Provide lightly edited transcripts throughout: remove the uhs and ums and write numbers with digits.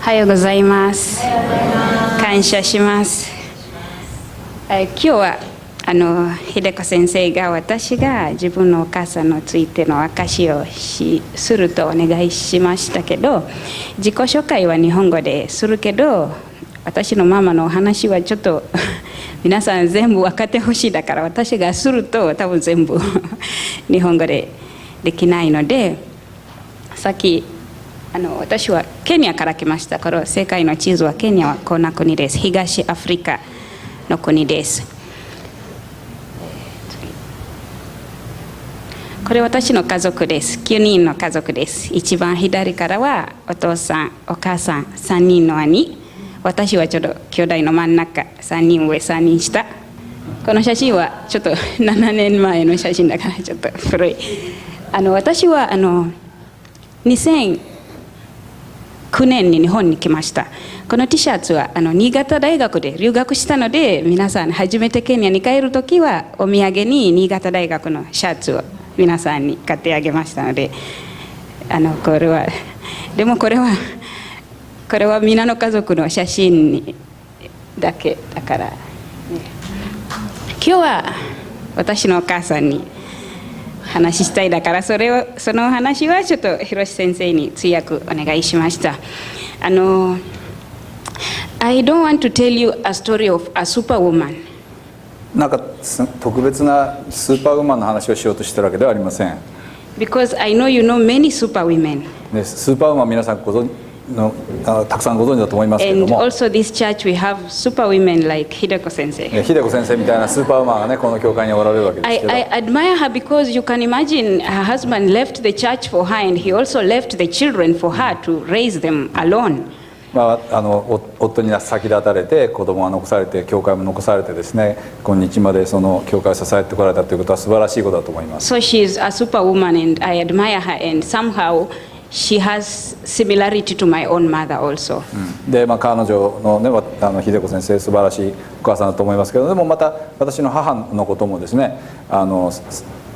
はようございます。感謝します。今日は秀子先生が私が自分のお母さんについての証しをするとお願いしましたけど、自己紹介は日本語でするけど、私のママのお話はちょっと皆さん全部分かってほしいだから、私がすると多分全部日本語でできないので、さっき私はケニアから来ました。この世界の地図はケニアはこんな国です。東アフリカの国です。これ私の家族です。9人の家族です。一番左からはお父さん、お母さん、3人の兄。私はちょっと兄弟の真ん中、3人上、3人下。この写真はちょっと7年前の写真だからちょっと古い。私は2009年に日本に来ました。この T シャツは新潟大学で留学したので、皆さん初めてケニアに帰るときはお土産に新潟大学のシャツを皆さんに買ってあげましたので、これはでもこれは皆の家族の写真だけだから、ね、今日は私のお母さんに話したいだから、その話はちょっとひろし先生に通訳お願いしました。I don't want to tell you a story of a superwoman. なんか特別なスーパーウーマンの話をしようとしてるわけではありません。Because I know you know many superwomen. スーパーウーマン皆さんたくさんご存知だと思いますけれども。And also this church we have superwomen like 秀子先生。秀子先生みたいなスーパーウーマンがね、この教会におられるわけですけど。I admire her because you can imagine her husband left the church for her and he also left the children for her to raise them alone. 夫に先立たれて子供が残されて教会も残されてですね、今日までその教会を支えてこられたということは素晴らしいことだと思います。So she is a superwoman and I admire her, and somehow she has similarity to my own mother also. で、彼女のね、秀子先生素晴らしいお母さんだと思いますけど、でもまた私の母のこともですね、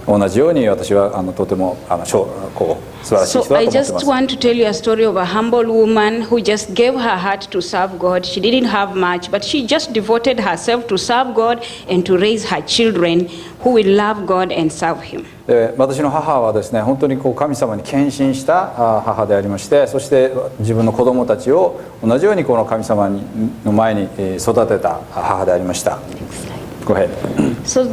同じように私はとても素晴らしい人だと思ってます。So I just want to tell you a story of a humble woman who just gave her heart to serve God. She didn't have much, but she just devoted herself to serve God and to raise her children who will love God and serve Him. で、私の母はですね、本当に神様に献身した母でありまして、そして自分の子供たちを同じようにこの神様の前に育てた母でありました。Go ahead. So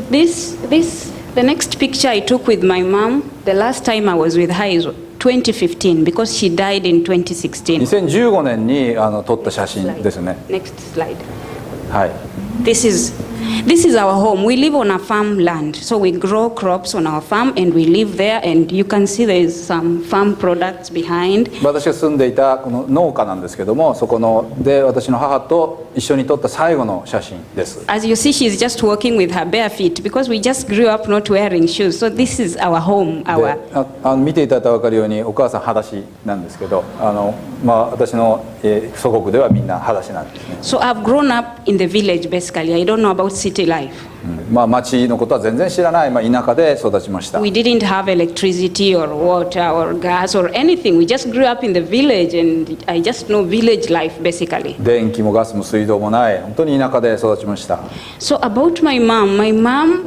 the next picture I took with my mom, the last time I was with her is 2015 because she died in 2016. 2015年に撮った写真ですね。Next slide. はい。This is our home. We live on a farmland, so we grow crops on our farm and we live there, and you can see there is some farm products behind. 私が住んでいたこの農家なんですけども、そこで私の母と一緒に撮った最後の写真です。As you see, she's just walking with her bare feet because we just grew up not wearing shoes. So this is our home. 見ていただいたら分かるようにお母さん裸足なんですけど、私の祖国ではみんな裸足なんですね。So I've grown up in the village basically. I don't know about city life. 町のことは全然知らない、田舎で育ちました。We didn't have electricity or water or gas or anything. We just grew up in the village, and I just know village life basically. 電気もガスも水道もない、本当に田舎で育ちました。So about my mom,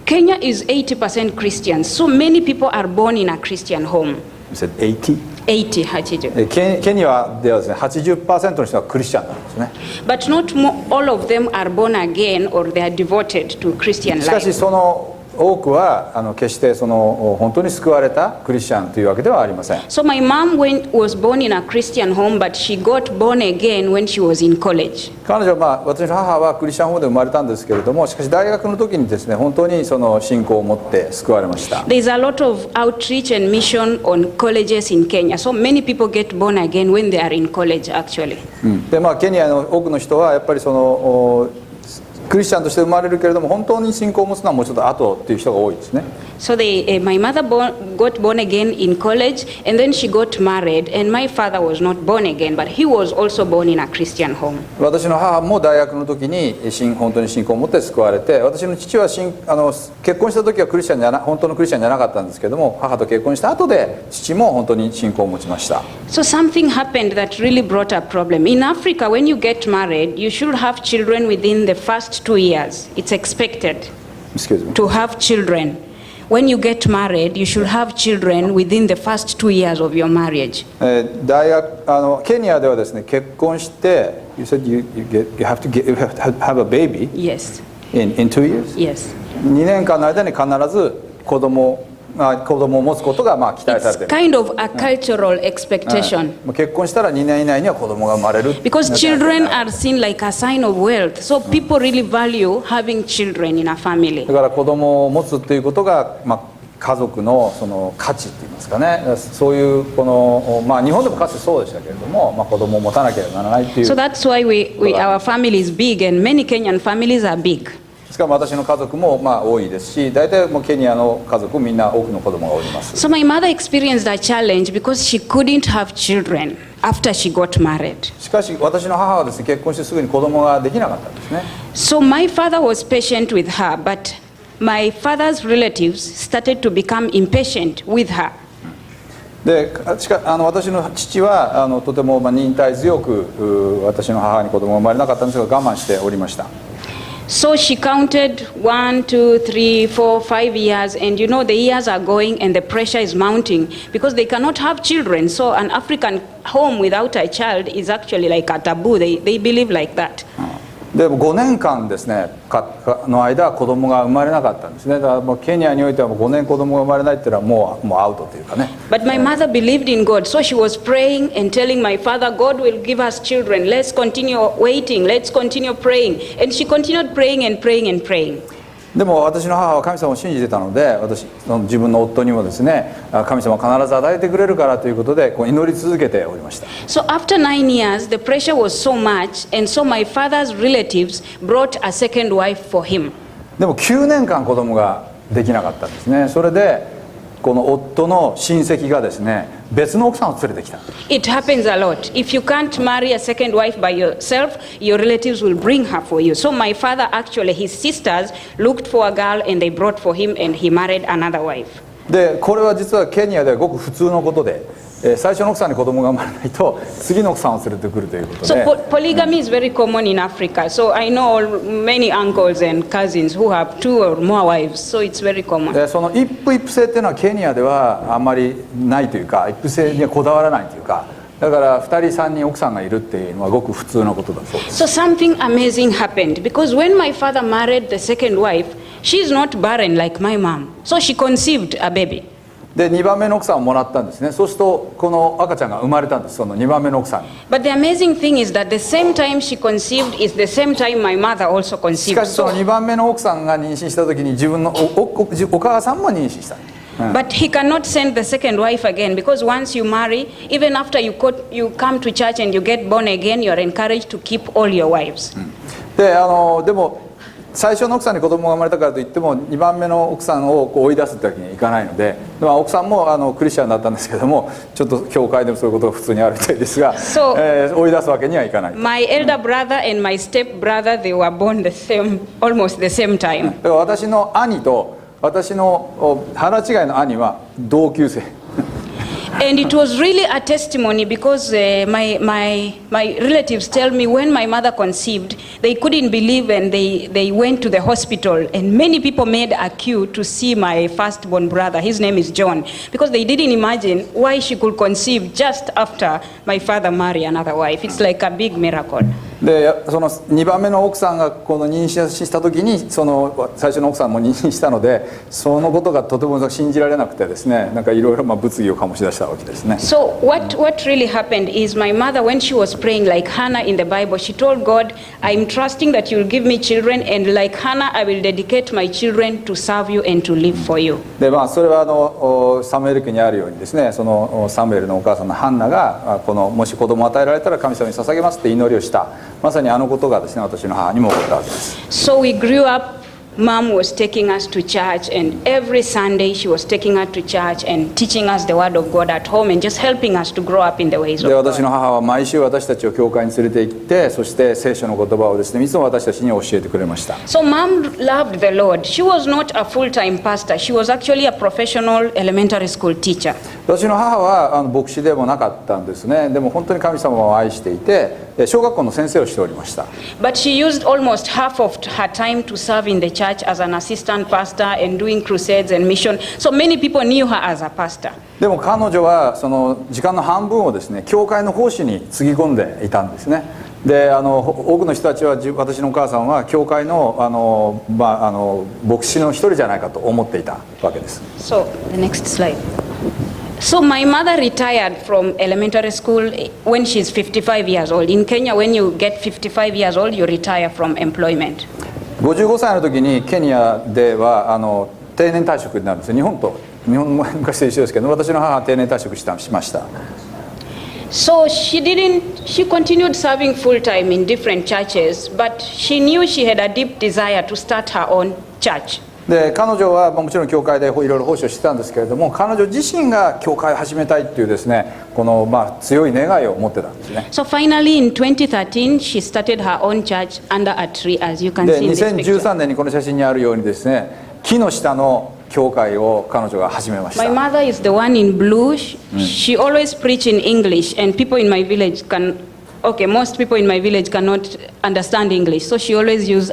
Kenya is 80% Christian. So many people are born in a Christian home. You said 80? 80. ケニアではですね、80% の人はクリスチャンなんですね。But not all of them are born again or they are devoted to Christian life. しかしその多くは決して本当に救われたクリスチャンというわけではありません。So my mom was born in a Christian home, but she got born again when she was in college. 彼女は私の母はクリスチャンホームで生まれたんですけれども、しかし大学の時にですね、本当にその信仰を持って救われました。There is a lot of outreach and mission on colleges in Kenya. So many people get born again when they are in college actually. で、ケニアの多くの人はやっぱりクリスチャンとして生まれるけれども本当に信仰を持つのはもうちょっと後っていう人が多いですね。So my mother got born again in college, and then she got married, and my father was not born again, but he was also born in a Christian home. 私の母も大学の時に本当に信仰を持って救われて、私の父は結婚した時は本当のクリスチャンじゃなかったんですけども、母と結婚した後で父も本当に信仰を持ちました。So something happened that really brought a problem. In Africa, when you get married, you should have children within the first 2 years. It's expected to have children.When you get married, you should have children within the first 2 years of your marriage. ケニアではですね、結婚して、You said you have to have a baby? Yes. In 2 years? Yes. 2年間の間に必ず子供を持つことが期待されている。It's kind of a cultural expectation. 結婚したら2年以内には子供が生まれる。Because children are seen like a sign of wealth. So people really value having children in a family. だから子供を持つっていうことが、家族のその価値って言いますかね。そういう日本でもかつてそうでしたけれども、子供を持たなければならないっていう。So that's why our family is big, and many Kenyan families are big.しかも私の家族も多いですし、大体もうケニアの家族みんな多くの子供がおります。So my mother experienced a challenge because she couldn't have children after she got married. しかし私の母はですね、結婚してすぐに子供ができなかったんですね。So my father was patient with her, but my father's relatives started to become impatient with her. で私の父はとても忍耐強く私の母に子供が生まれなかったんですが我慢しておりました。So she counted 1, 2, 3, 4, 5 years, and the years are going and the pressure is mounting because they cannot have children. So an African home without a child is actually like a taboo. They believe like that. でも5年間ですねの間子供が生まれなかったんですね。だからもうケニアにおいてはもう5年子供が生まれないっていうのはもうアウトというかね。But my mother believed in God, so she was praying and telling my father, God will give us children. Let's continue waiting. Let's continue praying. And she continued praying and praying and praying. でも私の母は神様を信じてたので、自分の夫にもですね、神様は必ず与えてくれるからということで祈り続けておりました。So after 9 years, the pressure was so much, and so my father's relatives brought a second wife for him. でも9年間子供ができなかったんですね。それでこの夫の親戚がですね、別の奥さんを連れてきた。It happens a lot. If you can't marry a second wife by yourself, your relatives will bring her for you. So my father, actually, his sisters looked for a girl and they brought for him, and he married another wife. でこれは実はケニアではごく普通のことで、最初の奥さんに子供が生まれないと次の奥さんを連れてくるということで。So polygamy is very common in Africa. So I know many uncles and cousins who have 2 or more wives. So it's very common. でその一夫一夫制っていうのはケニアではあんまりないというか、一夫制にはこだわらないというか、だから2人3人奥さんがいるっていうのはごく普通のことだそうです。So something amazing happened because when my father married the second wife, she's not barren like my mom. So she conceived a baby. で2番目の奥さんをもらったんですね。そうするとこの赤ちゃんが生まれたんです、その2番目の奥さんに。But the amazing thing is that the same time she conceived is the same time my mother also し conceived. かしその2番目の奥さんが妊娠した時に自分のお母さんも妊娠した。But he cannot send the second wife again because once you marry, even after you come to church and you get born again, you're encouraged to keep all your wives. でも最初の奥さんに子供が生まれたからといっても2番目の奥さんを追い出すってわけにはいかないので、奥さんもクリスチャンだったんですけども、ちょっと教会でもそういうことが普通にあるみたいですが、追い出すわけにはいかない。My elder brother and my step brother, they were born almost the same time. だから私の兄と私の腹違いの兄は同級生。And it was really a testimony because my relatives tell me when my mother conceived, they couldn't believe, and they went to the hospital, and many people made a queue to see my firstborn brother. His name is John, because they didn't imagine why she could conceive just after my father married another wife. It's like a big miracle. でその2番目の奥さんがこの妊娠した時にその最初の奥さんも妊娠したので、そのことがとても信じられなくてですね、なんかいろいろ物議を醸し出したわけですね。So what really happened is my mother, when she was praying like Hannah in the Bible, she told God, I'm trusting that you'll give me children, and like Hannah, I will dedicate my children to serve you and to live for you. でそれはサムエル記にあるようにですね、そのサムエルのお母さんのハンナがもし子供を与えられたら神様に捧げますって祈りをした。まさにあのことがですね、私の母にも起こったわけです。 So we grew up. Mom was taking us to church, and every Sunday she was taking us to church and teaching us the Word of God at home and just helping us to grow up in the ways of で、私 God. の母は毎週私たちを教会に連れて行って、そして聖書の言葉をですね、いつも私たちに教えてくれました。 So mom loved the Lord. She was not a full-time pastor. She was actually a professional elementary school teacher. 私の母は牧師でもなかったんですね。でも本当に神様を愛していて、小学校の先生をしておりました。 But she used almost half of her time to serve in the church as an assistant pastor and doing crusades and mission. So many people knew her as a pastor. でも彼女はその時間の半分をですね、教会の奉仕につぎ込んでいたんですね。で、多くの人たちは私のお母さんは教会の牧師の一人じゃないかと思っていたわけです。 So the next slide. So my mother retired from elementary school when she's 55 years old. In Kenya, when you get 55 years old, you retire from employment. 55歳の時にケニアでは定年退職になるんですよ。日本も昔と一緒ですけど、私の母は定年退職しました。 So she continued serving full time in different churches, but she knew she had a deep desire to start her own church. で、彼女はもちろん教会でいろいろ奉仕をしてたんですけれども、彼女自身が教会を始めたいっていうですね、この強い願いを持ってたんですね。 So finally in 2013 she started her own church under a tree, as you can で、 see in this picture. 2013年にこの写真にあるようにですね、木の下の教会を彼女が始めました。 My mother is the one in blue. She always preach in English, and people in my village most people in my village cannot understand English, so she always use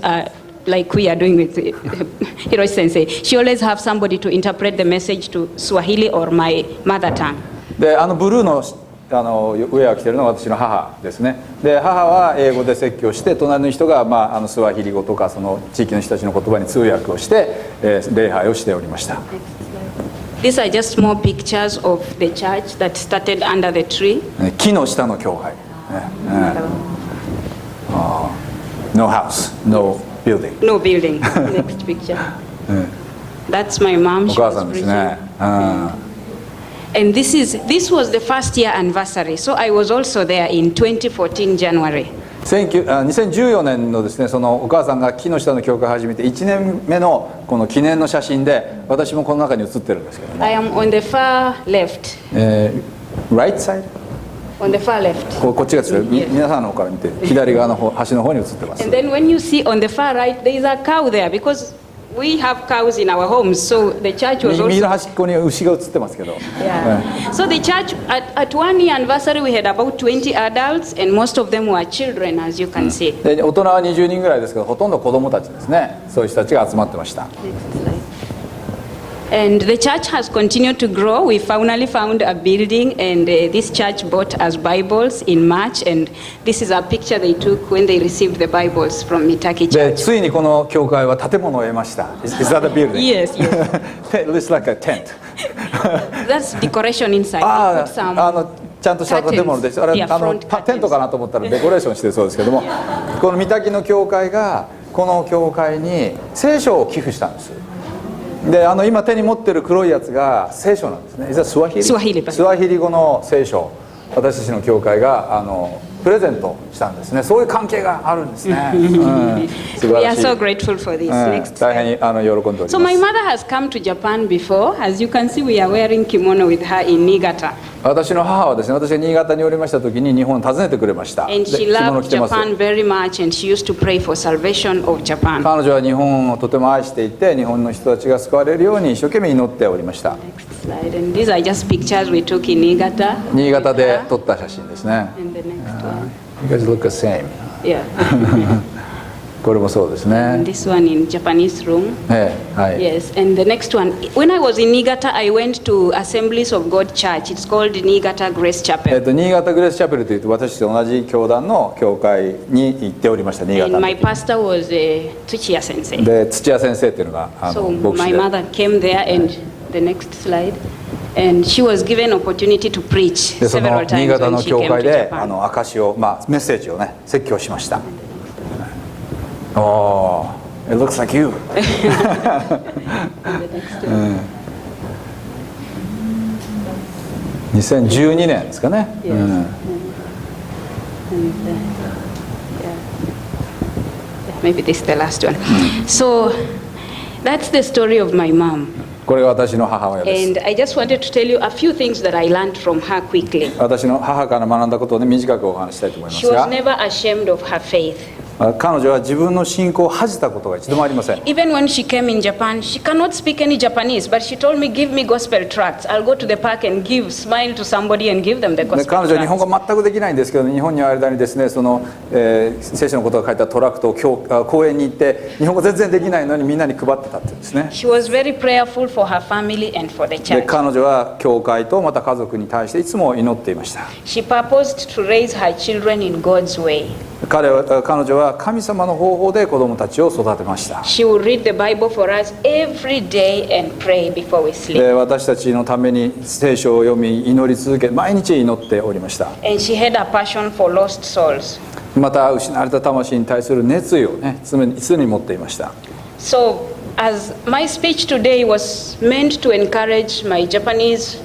like we are doing with Hiroshi Sensei. She always have somebody to interpret the message to Swahili or my mother tongue. で、ブルーの上を着てるのは私の母ですね。で、母は英語で説教して、隣の人がスワヒリ語とかその地域の人たちの言葉に通訳をして、礼拝をしておりました。 These are just small pictures of the church that started under the tree. 木の下の教会。No house, no building. No building. Next picture. That's my mom. お She 母 was さんです preaching. ね。And this was the first year anniversary. So I was also there in 2014 January. 2014年のですね、そのお母さんが木の下の教会を始めて1年目のこの記念の写真で、私もこの中に写ってるんですけども。 I am on the far left. Right side? On the far left. こっちがですね、皆さんの方から見て左側の端の方に写ってます。 And then when you see on the far right, there is a cow there because we have cows in our homes. So the church was 右の also. 端っこに牛が写ってますけど。 Yeah. So the church at 1 year anniversary we had about 20 adults and most of them were children, as you can see. で、大人は20人ぐらいですけど、ほとんど子供たちですね。そういう人たちが集まってました。 Next slide. And the church has continued to grow. We finally found a building, and this church bought us Bibles in March. And this is a picture they took when they received the Bibles from Mitaki で、 Church. ついにこの教会は建物を得ました。Is that a building? Yes, yes. It looks like a tent. That's decoration inside. They あ put some あ、ちゃんとした建物です。あれ Yeah, front テントかなと思ったらデコレーションしてるそうですけども、この三滝の教会がこの教会に聖書を寄付したんです。で、今手に持ってる黒いやつが聖書なんですね。スワヒリ語の聖書、私たちの教会がプレゼントしたんですね。そういう関係があるんですね。素晴 We ら are しい。 so grateful for this. Next 大 slide. 変に喜んでおります。 So my mother has come to Japan before. As you can see, we are wearing kimono with her in Niigata. 私の母はですね、私が新潟におりました時に日本を訪ねてくれました。 And で、 she 着物 loved 着てます。 Japan very much, and she used to pray for salvation of Japan. 彼女は日本をとても愛していて、日本の人たちが救われるように一生懸命祈っておりました。 Next slide. And these are just pictures we took in Niigata. 新潟で撮った写真ですね。 And the next one. You guys look the same. Yeah. これもそうですね。 And this one in Japanese room. はい。 Yes. And the next one. When I was in Niigata, I went to Assemblies of God Church. It's called Niigata Grace Chapel. 新潟グレースチャペルというと私と同じ教団の教会に行っておりました。新 And 潟 my pastor was Tsuchiya sensei. で、土屋先生っていうのがSo 牧師 my で。 mother came there, and the next slide. And she was given opportunity to preach で、そ several の新 times 潟 when の she 教 came 会 to で Japan. 証しを、メッセージをね説教しました。おー、it looks like you. 2012年ですかね。 Yes. And Maybe this is the last one. So that's the story of my mom. これが私の母親です。 And I just wanted to tell you a few things that I learned from her quickly. 私の母から学んだことを、ね、短くお話ししたいと思いま She す was が、 never ashamed of her faith. 彼女は自分の信仰を恥じたことが一度もありません。 Even when she came in Japan, she cannot speak any Japanese, but she told me, give me gospel tracts. I'll go to the park and smile to somebody and give them the で gospel 彼女は日本 tracts. 語全くできないんですけど、日本にある間にですね、その、聖書のことが書いたトラクトを公園に行って、日本語全然できないのにみんなに配ってたっていうんですね。 She was very prayerful for her family and for the で church. 彼女は教会とまた家族に対していつも祈っていました。 She purposed to raise her children in God's way. 彼女は神様の方法で子供たちを育てました。 She would read the Bible for us every day and pray before we で sleep. 私たちのために聖書を読み祈り続け、毎日祈っておりました。 And she had a passion for lost souls. また失われた魂に対する熱意をね、常に持っていました。 So, as my speech today was meant to encourage my Japanese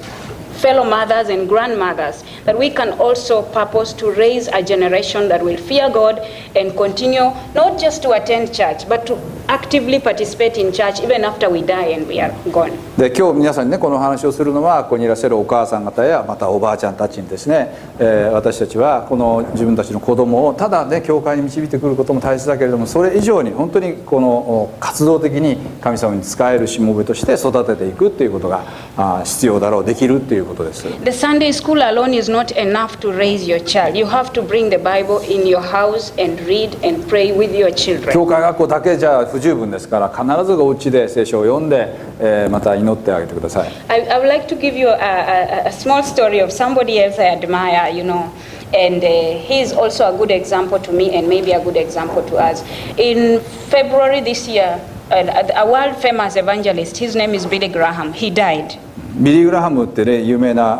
fellow mothers and grandmothers, that we can also purpose to raise a generation that will fear God and continue not just to attend church, but to actively participate in church even after we die and we are gone. で今日皆さんにねこの話をするのはここにいらっしゃるお母さん方やまたおばあちゃんたちにですね、私たちはこの自分たちの子供をただね教会に導いてくることも大切だけれども、それ以上に本当にこの活動的に神様に仕えるしもべとして育てていくっていうことが必要だろう、できるっていうことです。 The Sunday school alone is not enough to raise your child. You have to bring the Bible in your house and read and pray with your children. 教会学校だけじゃ不十分ですから、必ずお家で聖書を読んで、また祈ってあげてください。 I would like to give you a small story of somebody else I admire, you know, and he is also a good example to me and maybe a good example to us. In February this year, a world famous evangelist, his name is Billy Graham, he died. ビリー・グラハムってね有名な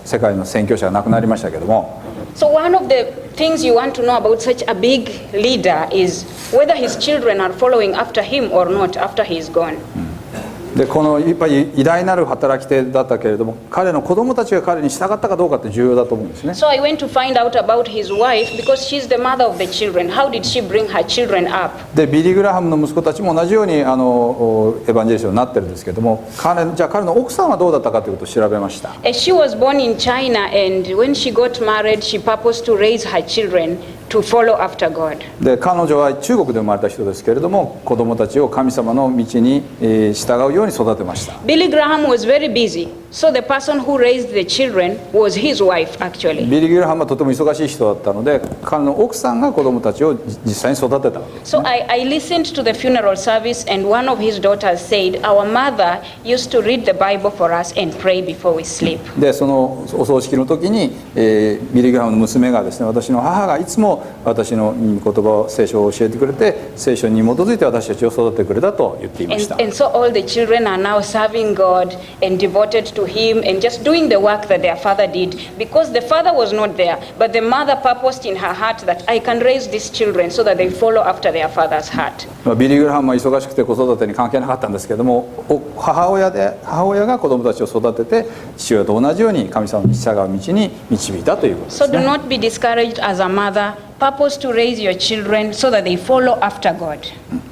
世界の宣教師が亡くなりましたけども、 So one of the things you want to know about such a big leader is whether his children are following after him or not after he is gone. でこのやっぱり偉大なる働き手だったけれども、彼の子供たちが彼に従ったかどうかって重要だと思うんですね。 So I went to find out about his wife because she's the mother of the children. How did she bring her children up? でビリー・グラハムの息子たちも同じようにエヴァンジェリストになってるんですけども、じゃあ彼の奥さんはどうだったかということを調べました。 She was born in China, and when she got married, she purposed to raise her children to follow after God. で彼女は中国で生まれた人ですけれども、子供たちを神様の道に従うように育てました。 Billy Graham was very busy, so the person who raised the children was his wife actually. ビリー・グラハムはとても忙しい人だったので、彼の奥さんが子供たちを実際に育てたわけです、ね。 So I listened to the funeral service, and one of his daughters said, "Our mother used to read the Bible for us and pray before we sleep." でそのお葬式の時に、ビリー・グラハムの娘がですね、私の母がいつも私の言葉を聖書を教えてくれて、聖書に基づいて私たちを育ててくれたと言っていました。 And so all the children are now serving God and devoted to Him and just doing the work that their father did, because the father was not there, but the mother purposed in her heart that I can raise these children so that they follow after their father's heart. ビリー・グラハムは忙しくて子育てに関係なかったんですけども、母親が子供たちを育てて、父親と同じように神様に従う道に導いたということです So do ね。 not be discouraged as a mother. Purpose to raise your children so that they follow after God.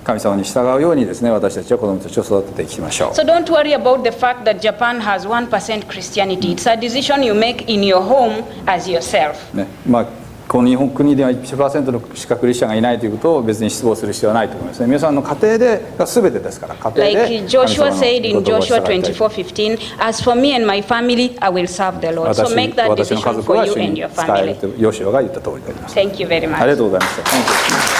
神様に従うようにですね、私たちは子供たちを育てていきましょう。 So don't worry about the fact that Japan has 1% Christianity. It's a decision you make in your home as yourself. ね、この日本国では 1% のしかクリスチャンがいないということを別に失望する必要はないと思いますね。皆さんの家庭でが全てですから、家庭で Like Joshua said in 神様の Joshua 言葉を従いたい。 24:15, as for me and my family, I will serve the Lord. So make that 私の家 decision 族 for は you 主 and に your 使える family. とヨシュアが言った通りであります。 Thank you very ありが much. とうございました。